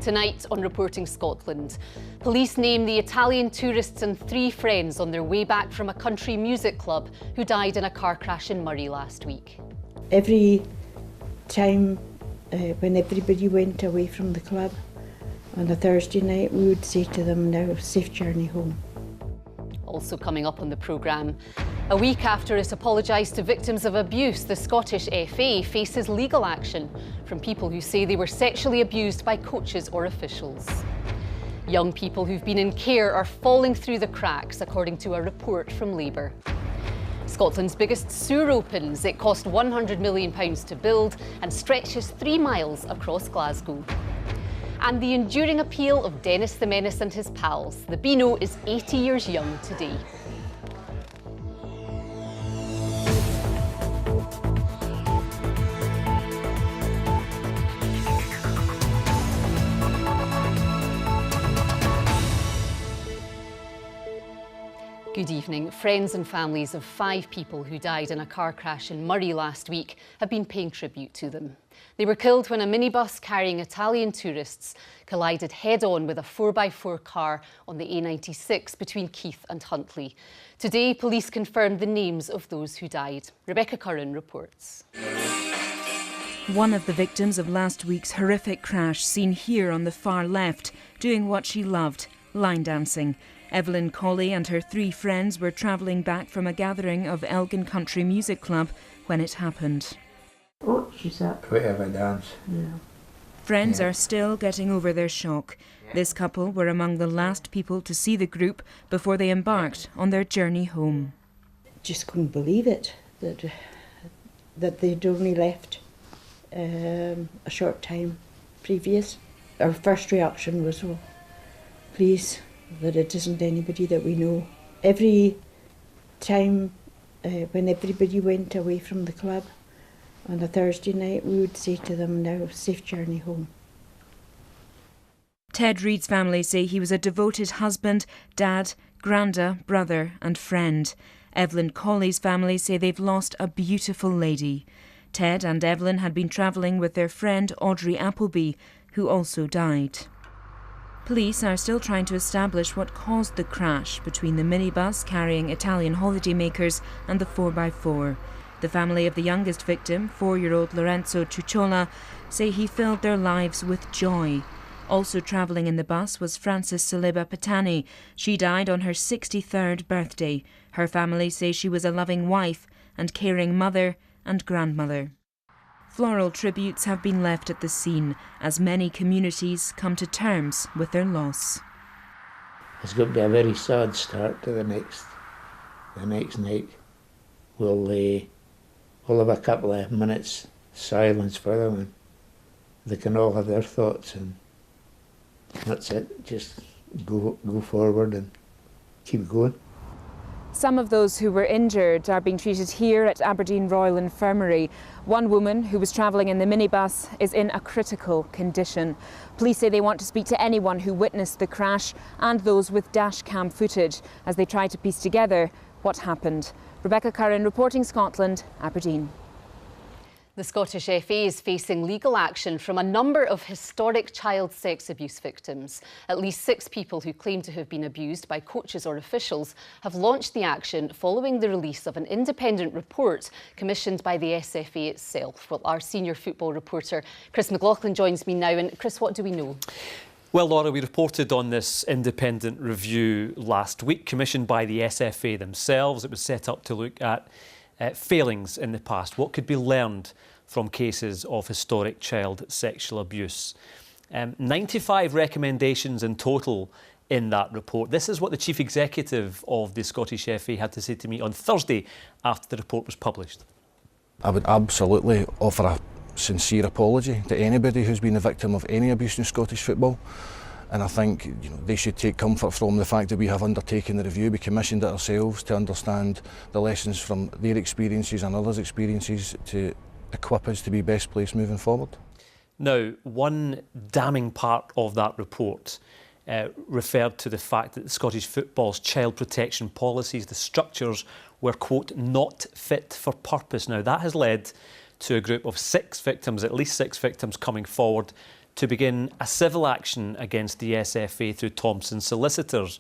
Tonight on Reporting Scotland, police name the Italian tourists and 3 friends on their way back from a country music club who died in a car crash in Murray last week. Every time when everybody went away from the club on a Thursday night, we would say to them, now, safe journey home. Also coming up on the programme, a week after it apologised to victims of abuse, the Scottish FA faces legal action from people who say they were sexually abused by coaches or officials. Young people who've been in care are falling through the cracks, according to a report from Labour. Scotland's biggest sewer opens. It cost £100 million to build and stretches 3 miles across Glasgow. And the enduring appeal of Dennis the Menace and his pals. The Beano is 80 years young today. Good evening. Friends and families of 5 people who died in a car crash in Murray last week have been paying tribute to them. They were killed when a minibus carrying Italian tourists collided head-on with a 4x4 car on the A96 between Keith and Huntly. Today, police confirmed the names of those who died. Rebecca Curran reports. One of the victims of last week's horrific crash, seen here on the far left, doing what she loved, line dancing. Evelyn Colley and her 3 friends were travelling back from a gathering of Elgin Country Music Club when it happened. Oh, she's up. Quite have a dance. Yeah. Friends are still getting over their shock. This couple were among the last people to see the group before they embarked on their journey home. Just couldn't believe it, that they'd only left a short time previous. Our first reaction was, oh, please, that it isn't anybody that we know. Every time when everybody went away from the club on a Thursday night, we would say to them, now, safe journey home. Ted Reid's family say he was a devoted husband, dad, granda, brother and friend. Evelyn Colley's family say they've lost a beautiful lady. Ted and Evelyn had been travelling with their friend Audrey Appleby, who also died. Police are still trying to establish what caused the crash between the minibus carrying Italian holidaymakers and the 4x4. The family of the youngest victim, 4-year-old Lorenzo Ciucciola, say he filled their lives with joy. Also travelling in the bus was Frances Saliba Patani. She died on her 63rd birthday. Her family say she was a loving wife and caring mother and grandmother. Floral tributes have been left at the scene as many communities come to terms with their loss. It's going to be a very sad start to the next night. We'll have a couple of minutes silence for them and they can all have their thoughts, and that's it. Just go forward and keep going. Some of those who were injured are being treated here at Aberdeen Royal Infirmary. One woman who was travelling in the minibus is in a critical condition. Police say they want to speak to anyone who witnessed the crash and those with dashcam footage as they try to piece together what happened. Rebecca Curran, Reporting Scotland, Aberdeen. The Scottish FA is facing legal action from a number of historic child sex abuse victims. At least 6 people who claim to have been abused by coaches or officials have launched the action following the release of an independent report commissioned by the SFA itself. Well, our senior football reporter Chris McLaughlin joins me now. And Chris, what do we know? Well, Laura, we reported on this independent review last week, commissioned by the SFA themselves. It was set up to look at failings in the past, what could be learned from cases of historic child sexual abuse. 95 recommendations in total in that report. This is what the Chief Executive of the Scottish FA had to say to me on Thursday after the report was published. I would absolutely offer a sincere apology to anybody who's been a victim of any abuse in Scottish football. And I think they should take comfort from the fact that we have undertaken the review. We commissioned it ourselves to understand the lessons from their experiences and others' experiences to equip us to be best placed moving forward. Now, one damning part of that report referred to the fact that the Scottish football's child protection policies, the structures, were, quote, not fit for purpose. Now, that has led to a group of 6 victims, at least 6 victims, coming forward to begin a civil action against the SFA through Thompson Solicitors.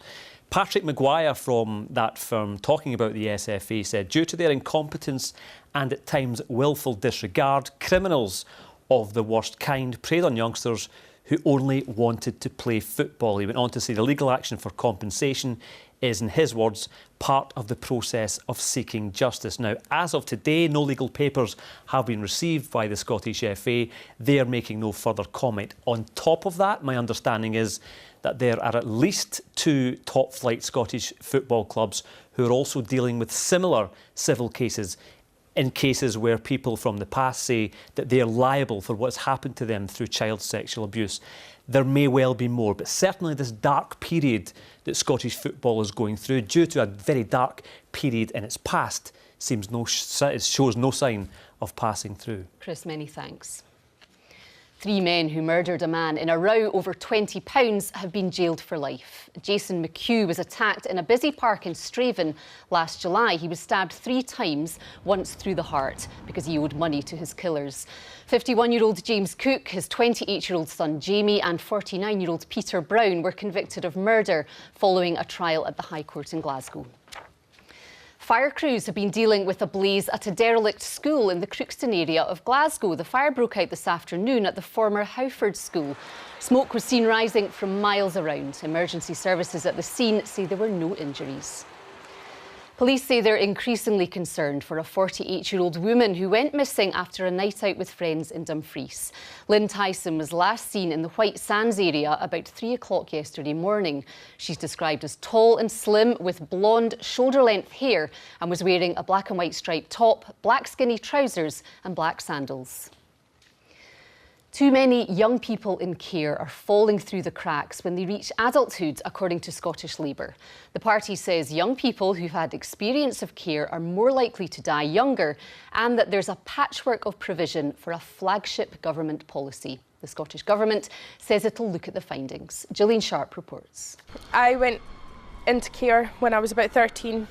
Patrick Maguire from that firm, talking about the SFA, said due to their incompetence and at times willful disregard, criminals of the worst kind preyed on youngsters who only wanted to play football. He went on to say the legal action for compensation is, in his words, part of the process of seeking justice. Now, as of today, no legal papers have been received by the Scottish FA. They are making no further comment. On top of that, my understanding is that there are at least 2 top-flight Scottish football clubs who are also dealing with similar civil cases, in cases where people from the past say that they are liable for what's happened to them through child sexual abuse. There may well be more, but certainly this dark period that Scottish football is going through, due to a very dark period in its past, shows no sign of passing through. Chris, many thanks. 3 men who murdered a man in a row over £20 have been jailed for life. Jason McHugh was attacked in a busy park in Straven last July. He was stabbed 3 times, once through the heart, because he owed money to his killers. 51-year-old James Cook, his 28-year-old son Jamie and 49-year-old Peter Brown were convicted of murder following a trial at the High Court in Glasgow. Fire crews have been dealing with a blaze at a derelict school in the Crookston area of Glasgow. The fire broke out this afternoon at the former Howford School. Smoke was seen rising from miles around. Emergency services at the scene say there were no injuries. Police say they're increasingly concerned for a 48-year-old woman who went missing after a night out with friends in Dumfries. Lynn Tyson was last seen in the White Sands area about 3 o'clock yesterday morning. She's described as tall and slim with blonde shoulder-length hair and was wearing a black and white striped top, black skinny trousers and black sandals. Too many young people in care are falling through the cracks when they reach adulthood, according to Scottish Labour. The party says young people who've had experience of care are more likely to die younger, and that there's a patchwork of provision for a flagship government policy. The Scottish Government says it'll look at the findings. Gillian Sharp reports. I went into care when I was about 13,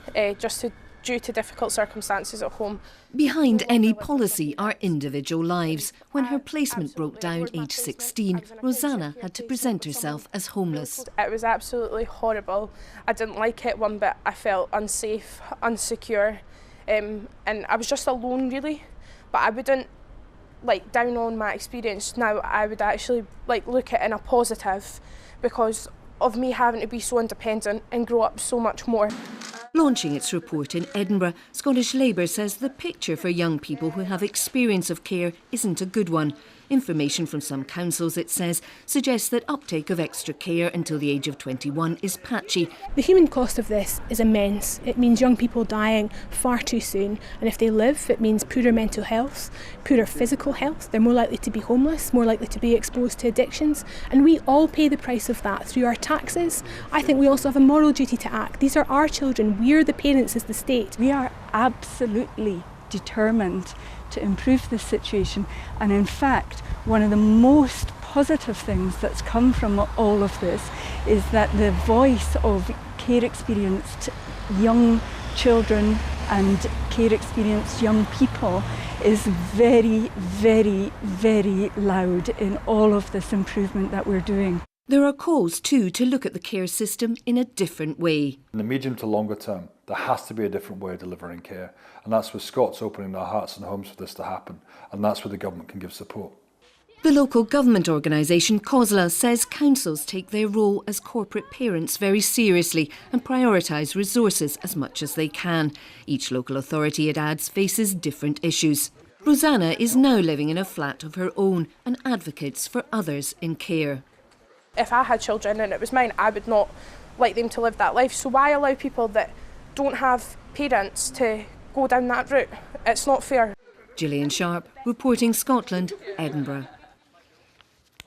due to difficult circumstances at home. Behind any policy are individual lives. When her placement broke down aged 16, Rosanna had to present herself as homeless. It was absolutely horrible. I didn't like it one bit. I felt unsafe, unsecure, and I was just alone really. But I wouldn't down on my experience now. I would actually look at it in a positive because of me having to be so independent and grow up so much more. Launching its report in Edinburgh, Scottish Labour says the picture for young people who have experience of care isn't a good one. Information from some councils, it says, suggests that uptake of extra care until the age of 21 is patchy. The human cost of this is immense. It means young people dying far too soon, and if they live, it means poorer mental health, poorer physical health. They're more likely to be homeless, more likely to be exposed to addictions, and we all pay the price of that through our taxes. I think we also have a moral duty to act. These are our children. We're the parents as the state. We are absolutely determined to improve this situation, and in fact one of the most positive things that's come from all of this is that the voice of care experienced young children and care experienced young people is very, very, very loud in all of this improvement that we're doing. There are calls too to look at the care system in a different way. In the medium to longer term, there has to be a different way of delivering care, and that's where Scots opening their hearts and homes for this to happen, and that's where the government can give support. The local government organisation COSLA says councils take their role as corporate parents very seriously and prioritise resources as much as they can. Each local authority, it adds, faces different issues. Rosanna is now living in a flat of her own and advocates for others in care. If I had children and it was mine, I would not like them to live that life. So why allow people that don't have parents to go down that route? It's not fair. Gillian Sharp, reporting Scotland, Edinburgh.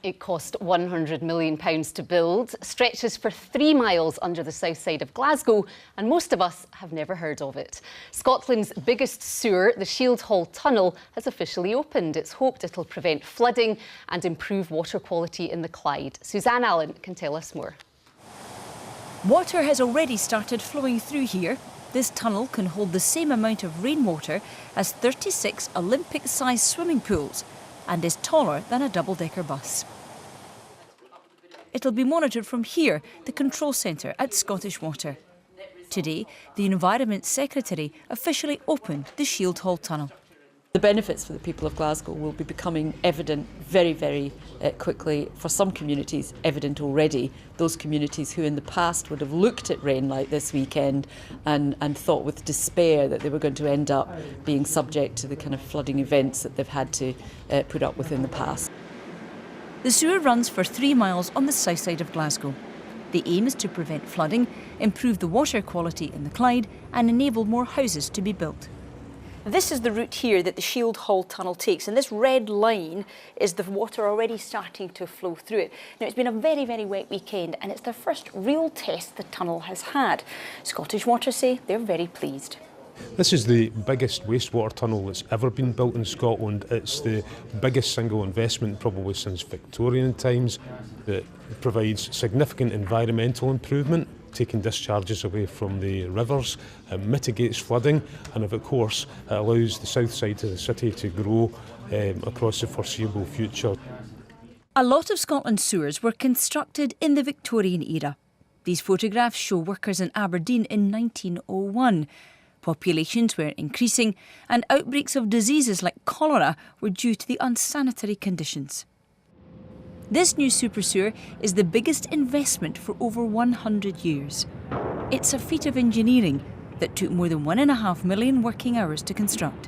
It cost £100 million to build, stretches for 3 miles under the south side of Glasgow, and most of us have never heard of it. Scotland's biggest sewer, the Shield Hall Tunnel, has officially opened. It's hoped it'll prevent flooding and improve water quality in the Clyde. Suzanne Allen can tell us more. Water has already started flowing through here. This tunnel can hold the same amount of rainwater as 36 Olympic-sized swimming pools and is taller than a double-decker bus. It'll be monitored from here, the control centre at Scottish Water. Today, the Environment Secretary officially opened the Shield Hall tunnel. The benefits for the people of Glasgow will be becoming evident very, very quickly. For some communities, evident already. Those communities who in the past would have looked at rain like this weekend and thought with despair that they were going to end up being subject to the kind of flooding events that they've had to put up with in the past. The sewer runs for 3 miles on the south side of Glasgow. The aim is to prevent flooding, improve the water quality in the Clyde and enable more houses to be built. This is the route here that the Shield Hall tunnel takes, and this red line is the water already starting to flow through it. Now, it's been a very, very wet weekend, and it's the first real test the tunnel has had. Scottish Water say they're very pleased. This is the biggest wastewater tunnel that's ever been built in Scotland. It's the biggest single investment probably since Victorian times. It provides significant environmental improvement, taking discharges away from the rivers, mitigates flooding, and of course it allows the south side of the city to grow across the foreseeable future. A lot of Scotland's sewers were constructed in the Victorian era. These photographs show workers in Aberdeen in 1901. Populations were increasing and outbreaks of diseases like cholera were due to the unsanitary conditions. This new super sewer is the biggest investment for over 100 years. It's a feat of engineering that took more than 1.5 million working hours to construct.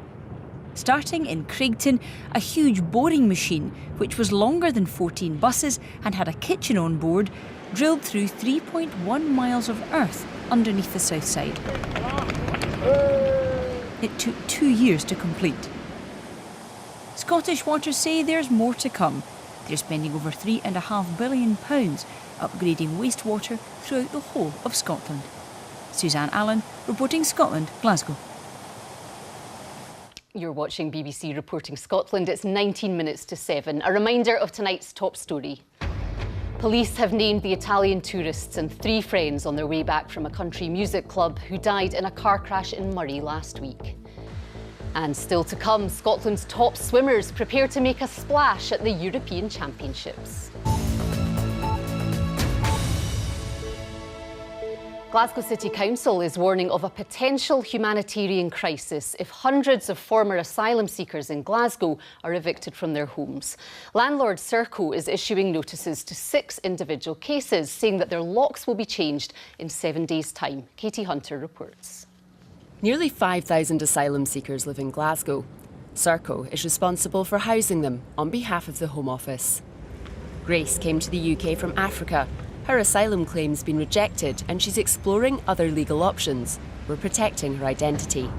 Starting in Craigton, a huge boring machine, which was longer than 14 buses and had a kitchen on board, drilled through 3.1 miles of earth underneath the south side. It took 2 years to complete. Scottish Water say there's more to come. They're spending over £3.5 billion upgrading wastewater throughout the whole of Scotland. Suzanne Allen, reporting Scotland, Glasgow. You're watching BBC Reporting Scotland. It's 19 minutes to 7. A reminder of tonight's top story. Police have named the Italian tourists and 3 friends on their way back from a country music club who died in a car crash in Murray last week. And still to come, Scotland's top swimmers prepare to make a splash at the European Championships. Glasgow City Council is warning of a potential humanitarian crisis if hundreds of former asylum seekers in Glasgow are evicted from their homes. Landlord Serco is issuing notices to 6 individual cases, saying that their locks will be changed in 7 days' time. Katie Hunter reports. Nearly 5,000 asylum seekers live in Glasgow. Serco is responsible for housing them on behalf of the Home Office. Grace came to the UK from Africa. Her asylum claim's been rejected and she's exploring other legal options. We're protecting her identity.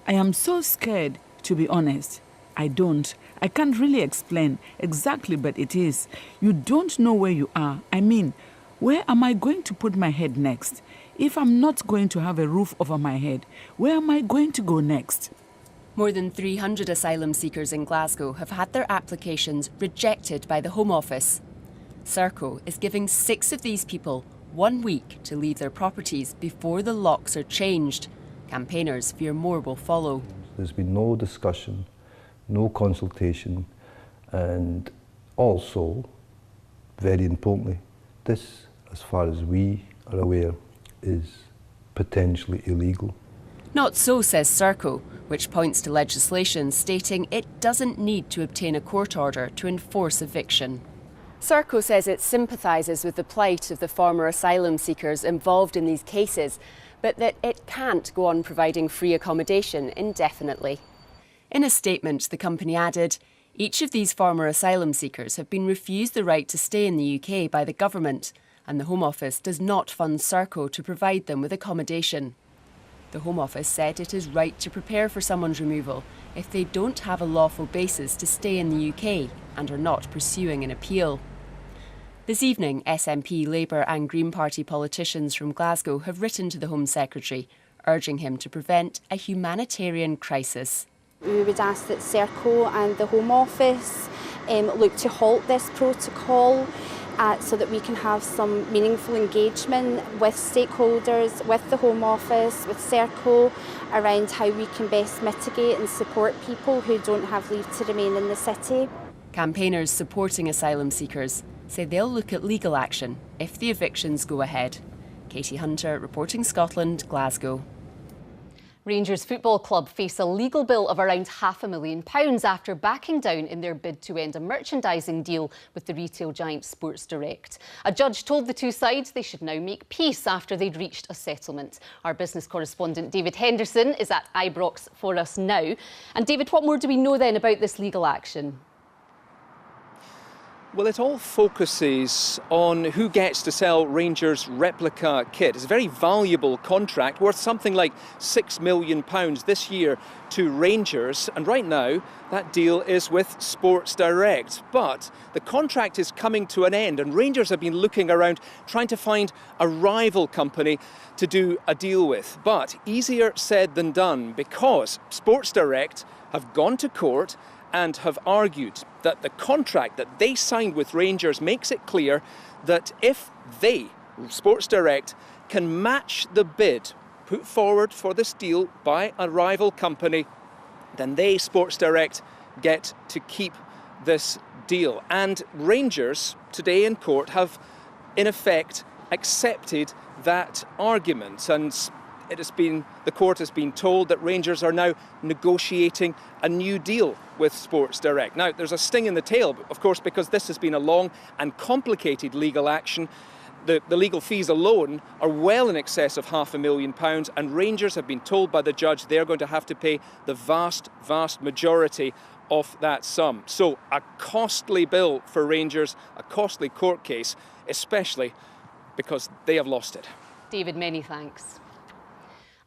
I am so scared, to be honest. I can't really explain exactly, but it is. You don't know where you are. I mean, where am I going to put my head next? If I'm not going to have a roof over my head, where am I going to go next? More than 300 asylum seekers in Glasgow have had their applications rejected by the Home Office. Serco is giving 6 of these people 1 week to leave their properties before the locks are changed. Campaigners fear more will follow. There's been no discussion, no consultation, and also, very importantly, this, as far as we are aware, is potentially illegal. Not so, says Serco, which points to legislation stating it doesn't need to obtain a court order to enforce eviction. Serco says it sympathises with the plight of the former asylum seekers involved in these cases, but that it can't go on providing free accommodation indefinitely. In a statement, the company added, each of these former asylum seekers have been refused the right to stay in the UK by the government, and the Home Office does not fund Serco to provide them with accommodation. The Home Office said it is right to prepare for someone's removal if they don't have a lawful basis to stay in the UK and are not pursuing an appeal. This evening, SNP, Labour and Green Party politicians from Glasgow have written to the Home Secretary, urging him to prevent a humanitarian crisis. We would ask that Serco and the Home Office look to halt this protocol so that we can have some meaningful engagement with stakeholders, with the Home Office, with Serco, around how we can best mitigate and support people who don't have leave to remain in the city. Campaigners supporting asylum seekers say they'll look at legal action if the evictions go ahead. Katie Hunter, reporting Scotland, Glasgow. Rangers Football Club face a legal bill of around £500,000 after backing down in their bid to end a merchandising deal with the retail giant Sports Direct. A judge told the two sides they should now make peace after they'd reached a settlement. Our business correspondent David Henderson is at Ibrox for us now. And David, what more do we know then about this legal action? Well, it all focuses on who gets to sell Rangers' replica kit. It's a very valuable contract worth something like £6 million this year to Rangers. And right now, that deal is with Sports Direct. But the contract is coming to an end, and Rangers have been looking around trying to find a rival company to do a deal with. But easier said than done, because Sports Direct have gone to court and have argued that the contract that they signed with Rangers makes it clear that if they, Sports Direct, can match the bid put forward for this deal by a rival company, then they, Sports Direct, get to keep this deal. And Rangers, today in court, have in effect accepted that argument. And the court has been told that Rangers are now negotiating a new deal with Sports Direct. Now, there's a sting in the tail, of course, because this has been a long and complicated legal action. The legal fees alone are well in excess of £500,000, and Rangers have been told by the judge they're going to have to pay the vast, vast majority of that sum. So a costly bill for Rangers, a costly court case, especially because they have lost it. David, many thanks.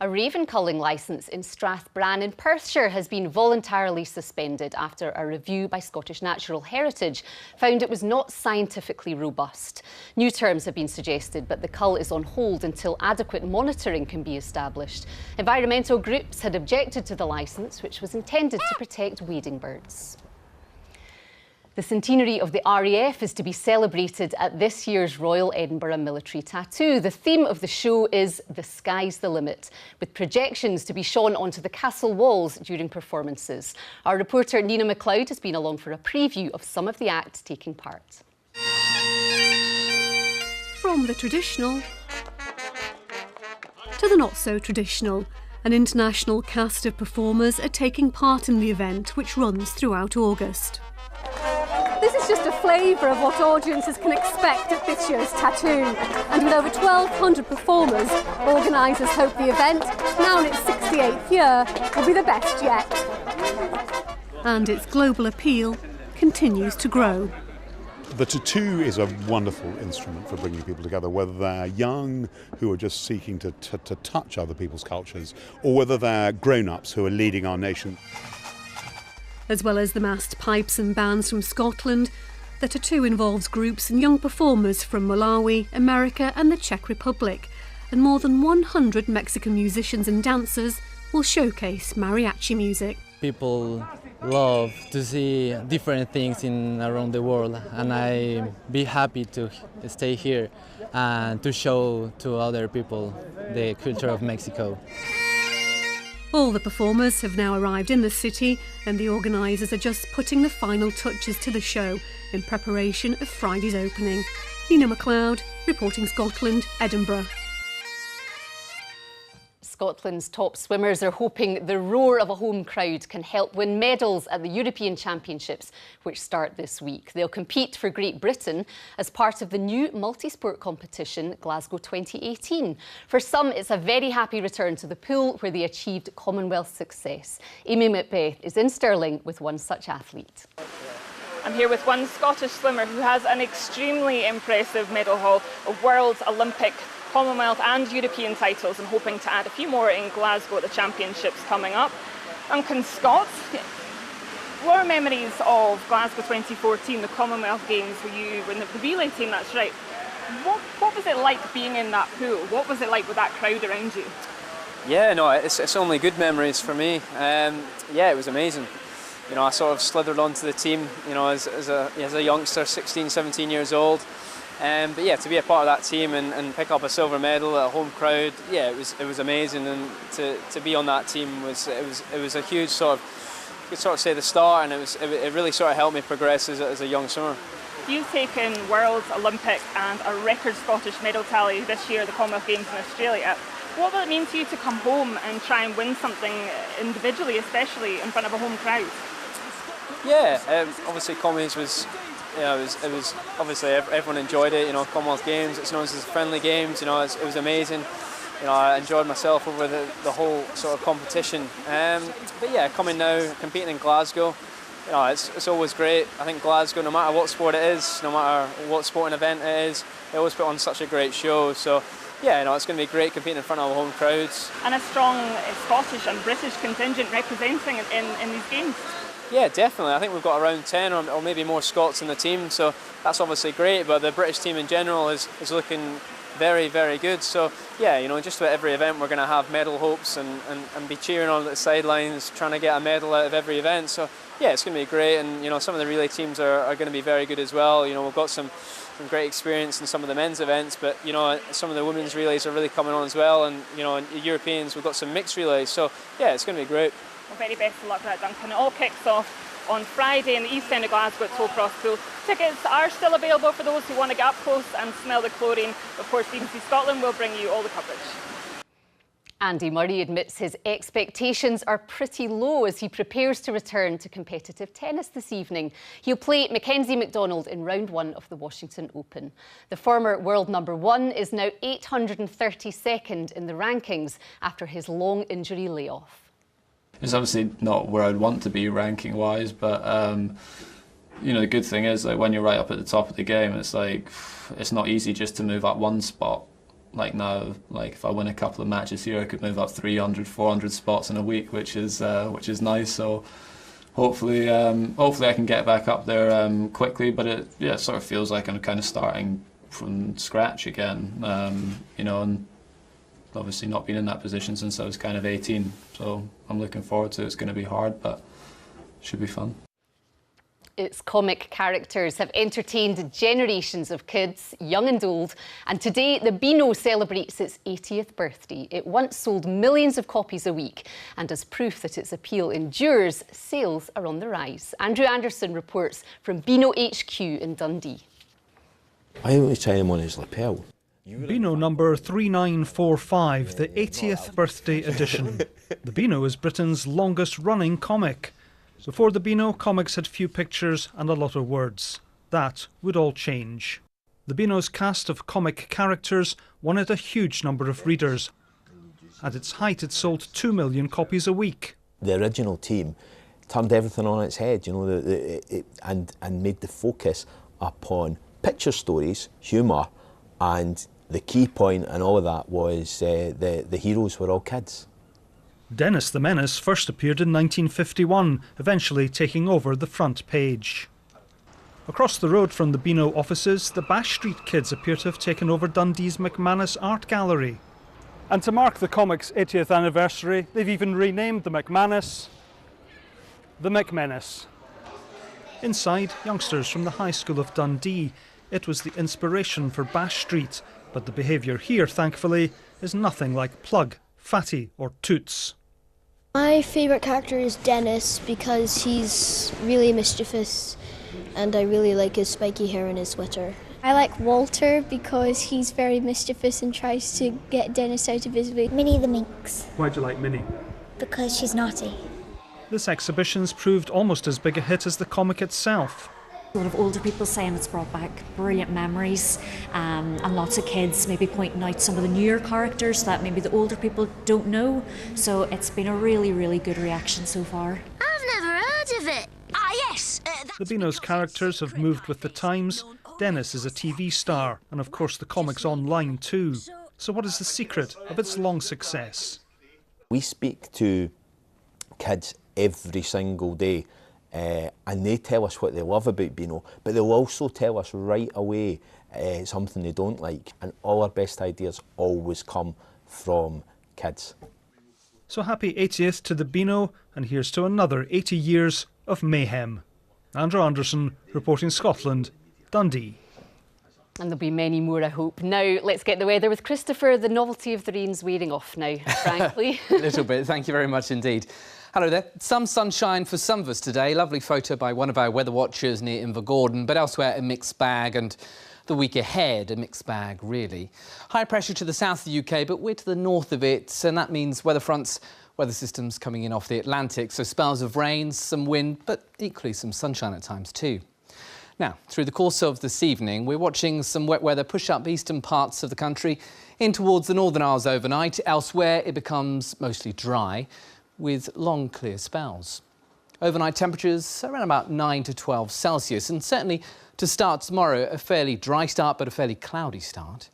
A raven culling licence in Strathbran in Perthshire has been voluntarily suspended after a review by Scottish Natural Heritage found it was not scientifically robust. New terms have been suggested, but the cull is on hold until adequate monitoring can be established. Environmental groups had objected to the licence, which was intended to protect wading birds. The centenary of the RAF is to be celebrated at this year's Royal Edinburgh Military Tattoo. The theme of the show is The Sky's the Limit, with projections to be shone onto the castle walls during performances. Our reporter Nina MacLeod has been along for a preview of some of the acts taking part. From the traditional to the not so traditional, an international cast of performers are taking part in the event, which runs throughout August. This is just a flavour of what audiences can expect at this year's Tattoo. And with over 1,200 performers, organisers hope the event, now in its 68th year, will be the best yet. And its global appeal continues to grow. The tattoo is a wonderful instrument for bringing people together, whether they're young who are just seeking to touch other people's cultures, or whether they're grown-ups who are leading our nation. As well as the massed pipes and bands from Scotland, the tattoo involves groups and young performers from Malawi, America and the Czech Republic, and more than 100 Mexican musicians and dancers will showcase mariachi music. People love to see different things around the world, and I be happy to stay here and to show to other people the culture of Mexico. All the performers have now arrived in the city, and the organisers are just putting the final touches to the show in preparation of Friday's opening. Nina MacLeod, reporting Scotland, Edinburgh. Scotland's top swimmers are hoping the roar of a home crowd can help win medals at the European Championships, which start this week. They'll compete for Great Britain as part of the new multi-sport competition, Glasgow 2018. For some, it's a very happy return to the pool where they achieved Commonwealth success. Amy Macbeth is in Stirling with one such athlete. I'm here with one Scottish swimmer who has an extremely impressive medal haul of World, Olympic, Commonwealth and European titles, and hoping to add a few more in Glasgow at the Championships coming up. Duncan Scott, what are memories of Glasgow 2014, the Commonwealth Games, where you were in the relay team, that's right. What was it like being in that pool? What was it like with that crowd around you? Yeah, no, it's only good memories for me. Yeah, it was amazing. You know, I sort of slithered onto the team, you know, as a youngster, 16, 17 years old. But yeah, to be a part of that team and pick up a silver medal at a home crowd, yeah, it was amazing. And to be on that team was a huge sort of, you could sort of say, the start, and it really sort of helped me progress as a young swimmer. You've taken World, Olympic and a record Scottish medal tally this year at the Commonwealth Games in Australia. What will it mean to you to come home and try and win something individually, especially in front of a home crowd? Yeah, obviously Commies was, you know, it was obviously everyone enjoyed it. You know, Commonwealth Games, it's known as friendly games. You know, it was amazing. You know, I enjoyed myself over the whole sort of competition. But yeah, coming now, competing in Glasgow, you know, it's always great. I think Glasgow, no matter what sport it is, no matter what sporting event it is, they always put on such a great show. So yeah, you know, it's going to be great competing in front of home crowds. And a strong Scottish and British contingent representing in these games. Yeah, definitely. I think we've got around 10 or maybe more Scots in the team, so that's obviously great. But the British team in general is looking very, very good. So yeah, you know, just about every event we're going to have medal hopes and be cheering on the sidelines, trying to get a medal out of every event. So yeah, it's going to be great. And you know, some of the relay teams are going to be very good as well. You know, we've got some great experience in some of the men's events, but you know, some of the women's relays are really coming on as well. And you know, in the Europeans, we've got some mixed relays. So yeah, it's going to be great. Well, very best of luck with that, Duncan. It all kicks off on Friday in the east end of Glasgow at Tollcross Pool. Tickets are still available for those who want to get up close and smell the chlorine. Of course, BBC Scotland will bring you all the coverage. Andy Murray admits his expectations are pretty low as he prepares to return to competitive tennis this evening. He'll play Mackenzie McDonald in round 1 of the Washington Open. The former world #1 is now 832nd in the rankings after his long injury layoff. It's obviously not where I'd want to be ranking wise, but you know, the good thing is, like, when you're right up at the top of the game, it's like it's not easy just to move up one spot. Like now, like if I win a couple of matches here, I could move up 300, 400 spots in a week, which is nice. So hopefully I can get back up there quickly. But it sort of feels like I'm kind of starting from scratch again. You know, and obviously not been in that position since I was kind of 18. So I'm looking forward to it. It's going to be hard, but it should be fun. Its comic characters have entertained generations of kids, young and old, and today the Beano celebrates its 80th birthday. It once sold millions of copies a week, and as proof that its appeal endures, sales are on the rise. Andrew Anderson reports from Beano HQ in Dundee. I only tie him on his lapel. Beano number 3945, the 80th birthday edition. The Beano is Britain's longest running comic. Before the Beano, comics had few pictures and a lot of words. That would all change. The Beano's cast of comic characters wanted a huge number of readers. At its height, it sold 2 million copies a week. The original team turned everything on its head, you know, and made the focus upon picture stories, humour, and the key point and all of that was the heroes were all kids. Dennis the Menace first appeared in 1951, eventually taking over the front page. Across the road from the Beano offices, the Bash Street Kids appear to have taken over Dundee's McManus Art Gallery. And to mark the comic's 80th anniversary, they've even renamed the McManus the McMenace. Inside, youngsters from the High School of Dundee. It was the inspiration for Bash Street, but the behaviour here, thankfully, is nothing like Plug, Fatty or Toots. My favourite character is Dennis because he's really mischievous and I really like his spiky hair and his sweater. I like Walter because he's very mischievous and tries to get Dennis out of his way. Minnie the Minx. Why'd you like Minnie? Because she's naughty. This exhibition's proved almost as big a hit as the comic itself. A lot of older people saying it's brought back brilliant memories, and lots of kids maybe pointing out some of the newer characters that maybe the older people don't know. So it's been a really, really good reaction so far. I've never heard of it. Ah, yes. The Beano's characters have moved with the times. Dennis is a TV star, and of course the comic's online too. So what is the secret of its long success? We speak to kids every single day. And they tell us what they love about Beano, but they'll also tell us right away something they don't like. And all our best ideas always come from kids. So happy 80th to the Beano, and here's to another 80 years of mayhem. Andrew Anderson, reporting Scotland, Dundee. And there'll be many more, I hope. Now, let's get the weather with Christopher. The novelty of the rain's wearing off now, frankly. A little bit, thank you very much indeed. Hello there. Some sunshine for some of us today. Lovely photo by one of our weather watchers near Invergordon, but elsewhere a mixed bag, and the week ahead a mixed bag really. High pressure to the south of the UK, but we're to the north of it, and that means weather fronts, weather systems coming in off the Atlantic, so spells of rain, some wind, but equally some sunshine at times too. Now, through the course of this evening, we're watching some wet weather push up eastern parts of the country in towards the Northern Isles overnight. Elsewhere, it becomes mostly dry, with long clear spells. Overnight temperatures around about 9 to 12 Celsius, and certainly to start tomorrow, a fairly dry start but a fairly cloudy start.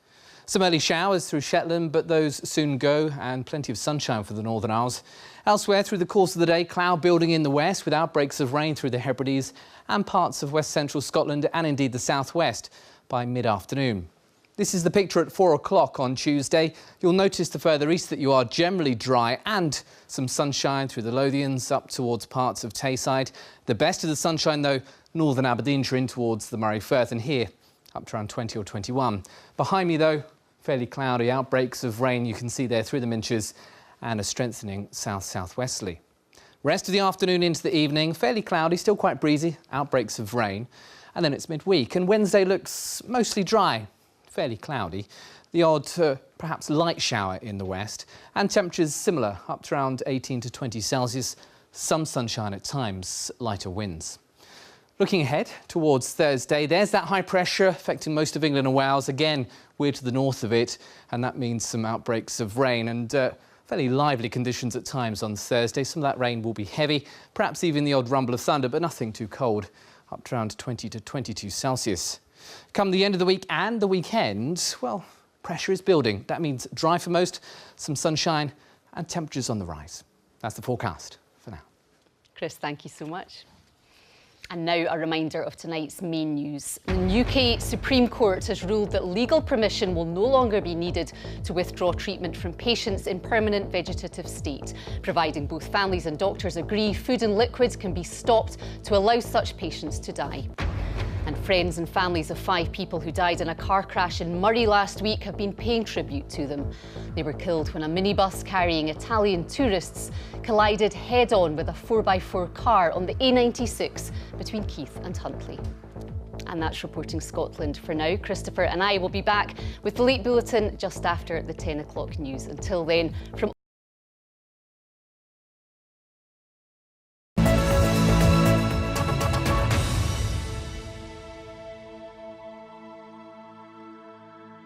Some early showers through Shetland, but those soon go, and plenty of sunshine for the Northern Isles. Elsewhere through the course of the day, cloud building in the west with outbreaks of rain through the Hebrides and parts of west central Scotland and indeed the southwest by mid-afternoon. This is the picture at 4 o'clock on Tuesday. You'll notice the further east that you are generally dry and some sunshine through the Lothians up towards parts of Tayside. The best of the sunshine, though, northern Aberdeenshire in towards the Moray Firth, and here up to around 20 or 21. Behind me, though, fairly cloudy, outbreaks of rain you can see there through the Minches and a strengthening south-southwesterly. Rest of the afternoon into the evening, fairly cloudy, still quite breezy, outbreaks of rain. And then it's midweek, and Wednesday looks mostly dry, fairly cloudy, the odd perhaps light shower in the west, and temperatures similar, up to around 18 to 20 Celsius, some sunshine at times, lighter winds. Looking ahead towards Thursday, there's that high pressure affecting most of England and Wales. Again, we're to the north of it, and that means some outbreaks of rain and fairly lively conditions at times on Thursday. Some of that rain will be heavy, perhaps even the odd rumble of thunder, but nothing too cold, up to around 20 to 22 Celsius. Come the end of the week and the weekend, well, pressure is building. That means dry for most, some sunshine and temperatures on the rise. That's the forecast for now. Chris, thank you so much. And now a reminder of tonight's main news. The UK Supreme Court has ruled that legal permission will no longer be needed to withdraw treatment from patients in permanent vegetative state, providing both families and doctors agree food and liquids can be stopped to allow such patients to die. And friends and families of 5 people who died in a car crash in Murray last week have been paying tribute to them. They were killed when a minibus carrying Italian tourists collided head-on with a 4x4 car on the A96 between Keith and Huntly. And that's Reporting Scotland for now. Christopher and I will be back with the late bulletin just after the 10 o'clock news. Until then, from